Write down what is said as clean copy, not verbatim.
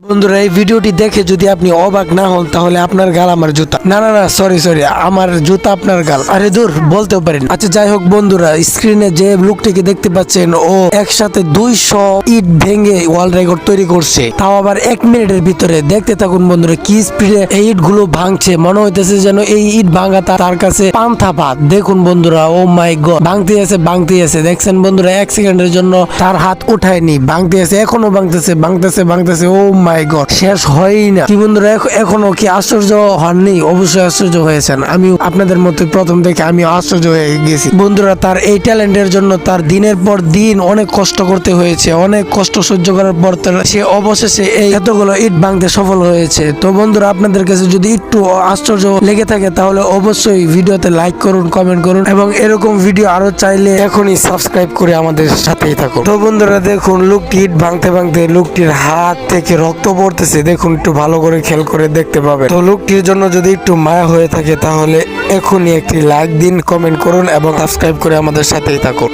বন্ধুরা এই ভিডিওটি দেখে যদি আপনি অবাক না হন তাহলে আপনার গাল আমার জুতা। না না না, সরি আমার জুতা আপনার গাল। আরে দূর, বলতেও পারেন। আচ্ছা যাই হোক বন্ধুরা, স্ক্রিনে যে লোকটিকে দেখতে পাচ্ছেন ও একসাথে 200 ইট ভেঙে ওয়ার্ল্ড রেকর্ড তৈরি করছে, তাও আবার 1 মিনিটের ভিতরে। দেখতে থাকুন বন্ধুরা কি স্পিডে এই ইট গুলো ভাঙছে, মনে হইতেছে যেন এই ইট ভাঙা তার কাছে পান্থা ভাত। দেখুন বন্ধুরা, ও মাই গড, ভাঙতে আছে। দেখছেন বন্ধুরা, 1 সেকেন্ডের জন্য তার হাত উঠায়নি, ভাঙতে আছে, এখনো ভাঙতেছে। ও মাই গড, শেষ হয়ই না। কি বন্ধুরা, এখনো কি আশ্চর্য হননি? অবশ্যই আশ্চর্য হয়েছেন। আমি আপনাদের মতো প্রথম থেকে আমি আশ্চর্য হয়ে গেছি বন্ধুরা। তার এই ট্যালেন্টের জন্য তার দিনের পর দিন অনেক কষ্ট করতে হয়েছে, অনেক কষ্ট সহ্য করার পর সে অবশেষে এই এতগুলো ইট ভাঙতে সফল হয়েছে। তো বন্ধুরা, আপনাদের কাছে যদি একটু আশ্চর্য লেগে থাকে তাহলে অবশ্যই ভিডিওতে লাইক করুন, কমেন্ট করুন এবং এরকম ভিডিও আরো চাইলে এখনই সাবস্ক্রাইব করে আমাদের সাথেই থাকুন। তো বন্ধুরা দেখুন, লোকটি ইট ভাঙতে লোকটির হাত থেকে রক্ত পড়তেছে। দেখুন, একটু ভালো করে খেয়াল করে দেখতে পাবেন। তো লোকটির জন্য যদি একটু মায়া হয়ে থাকে তাহলে এখনই একটি লাইক দিন, কমেন্ট করুন এবং সাবস্ক্রাইব করে আমাদের সাথেই থাকুন।